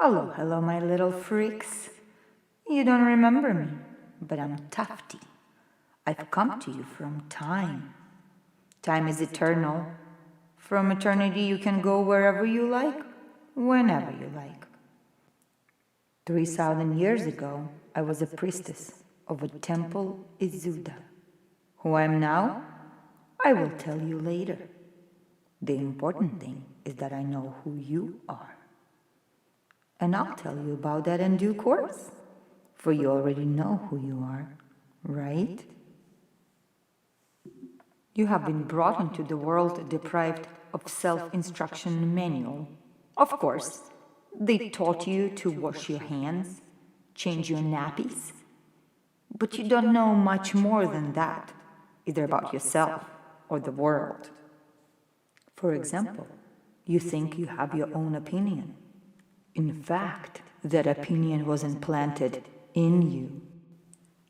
Hello, hello, my little freaks. You don't remember me, but I'm Tufti. I've come to you from time. Time is eternal. From eternity, you can go wherever you like, whenever you like. 3,000 years ago, I was a priestess of a temple in Zeland. Who I am now, I will tell you later. The important thing is that I know who you are. And I'll tell you about that in due course, for you already know who you are, right? You have been brought into the world deprived of self-instruction manual. Of course, they taught you to wash your hands, change your nappies, but you don't know much more than that, either about yourself or the world. For example, you think you have your own opinion. In fact, that opinion was implanted in you.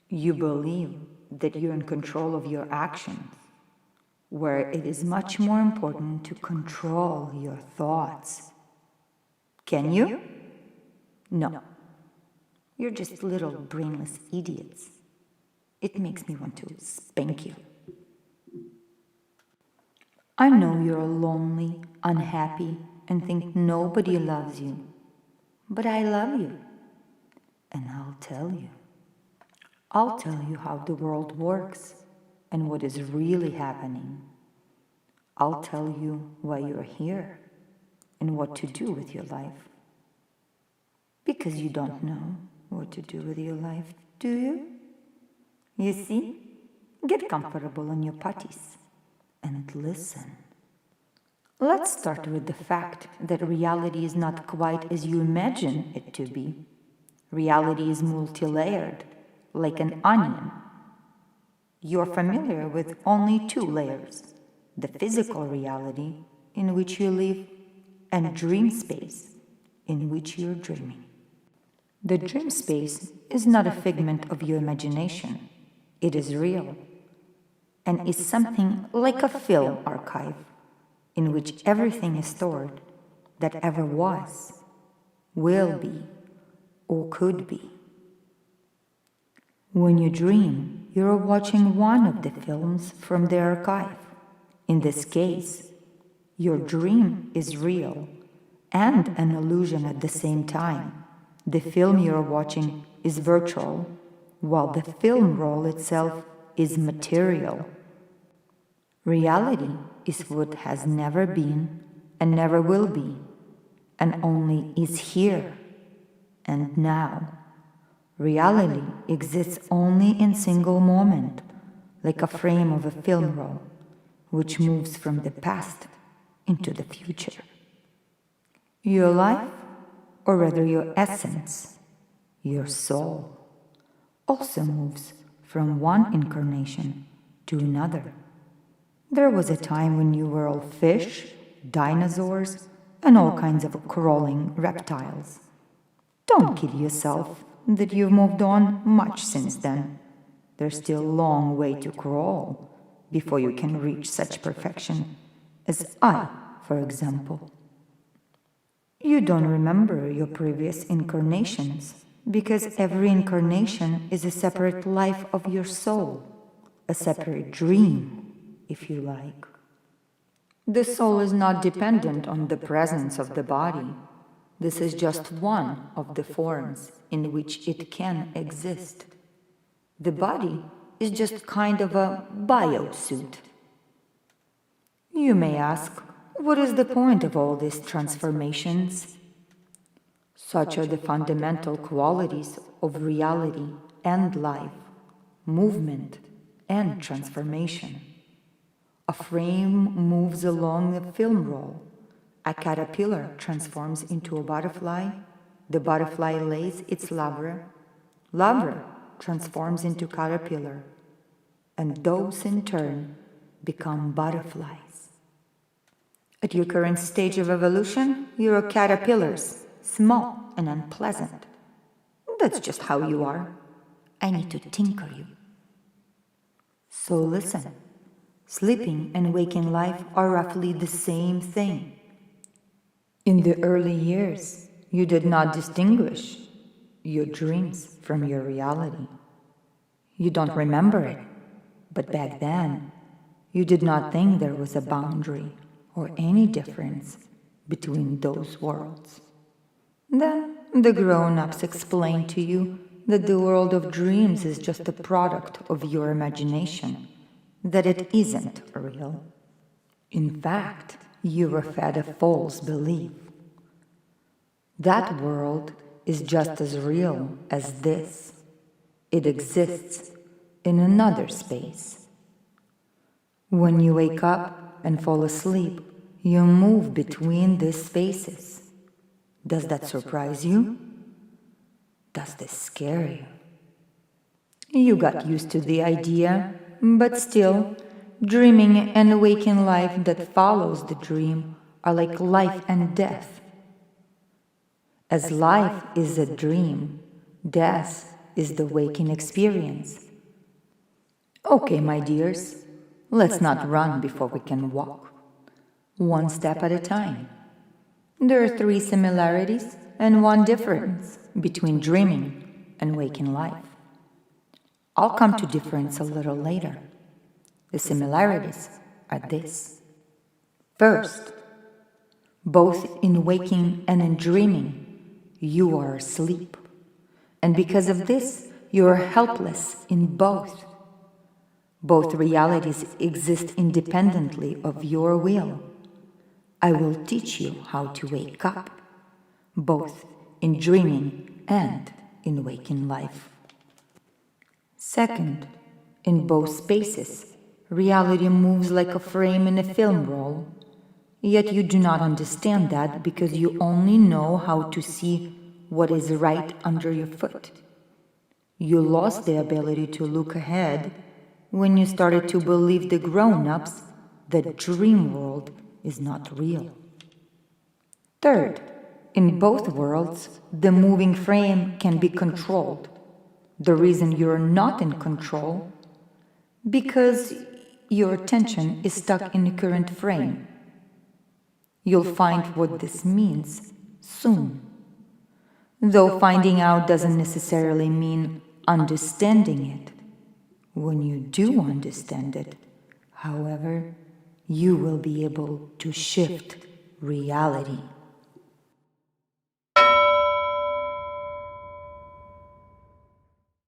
You believe that you're in control of your actions, where it is much more important to control your thoughts. Can you? No. You're just little brainless idiots. It makes me want to spank you. I know you're lonely, unhappy, and think nobody loves you. But I love you. And I'll tell you. I'll tell you how the world works and what is really happening. I'll tell you why you're here and what to do with your life. Because you don't know what to do with your life, do you? You see? Get comfortable on your putties and listen. Let's start with the fact that reality is not quite as you imagine it to be. Reality is multi-layered, like an onion. You're familiar with only two layers: the physical reality, in which you live, and dream space, in which you're dreaming. The dream space is not a figment of your imagination. It is real, and is something like a film archive, in which everything is stored that ever was, will be, or could be. When you dream, you're watching one of the films from the archive. In this case, your dream is real and an illusion at the same time. The film you're watching is virtual, while the film roll itself is material. Reality is what has never been and never will be, and only is here and now. Reality exists only in single moment, like a frame of a film roll, which moves from the past into the future. Your life, or rather your essence, your soul, also moves from one incarnation to another. There was a time when you were all fish, dinosaurs, and all kinds of crawling reptiles. Don't kid yourself that you've moved on much since then. There's still a long way to crawl before you can reach such perfection as I, for example. You don't remember your previous incarnations because every incarnation is a separate life of your soul, a separate dream, if you like. The soul is not dependent on the presence of the body. This is just one of the forms in which it can exist. The body is just kind of a biosuit. You may ask, what is the point of all these transformations? Such are the fundamental qualities of reality and life, movement and transformation. A frame moves along a film roll. A caterpillar transforms into a butterfly. The butterfly lays its larva. Larva transforms into caterpillar. And those in turn become butterflies. At your current stage of evolution, you're caterpillars, small and unpleasant. That's just how you are. I need to tinker you. So listen. Sleeping and waking life are roughly the same thing. In the early years, you did not distinguish your dreams from your reality. You don't remember it, but back then, you did not think there was a boundary or any difference between those worlds. Then the grown-ups explained to you that the world of dreams is just a product of your imagination, that it isn't real. In fact, you were fed a false belief. That world is just as real as this. It exists in another space. When you wake up and fall asleep, you move between these spaces. Does that surprise you? Does this scare you? You got used to the idea, but still, dreaming and waking life that follows the dream are like life and death. As life is a dream, death is the waking experience. Okay, my dears, let's not run before we can walk. One step at a time. There are 3 similarities and 1 difference between dreaming and waking life. I'll come to difference a little later. The similarities are this. First, both in waking and in dreaming, you are asleep. And because of this, you are helpless in both. Both realities exist independently of your will. I will teach you how to wake up, both in dreaming and in waking life. Second, in both spaces, reality moves like a frame in a film roll. Yet you do not understand that because you only know how to see what is right under your foot. You lost the ability to look ahead when you started to believe the grown-ups that dream world is not real. Third, in both worlds, the moving frame can be controlled. The reason you're not in control, because your attention is stuck in the current frame. You'll find what this means soon. Though finding out doesn't necessarily mean understanding it. When you do understand it, however, you will be able to shift reality.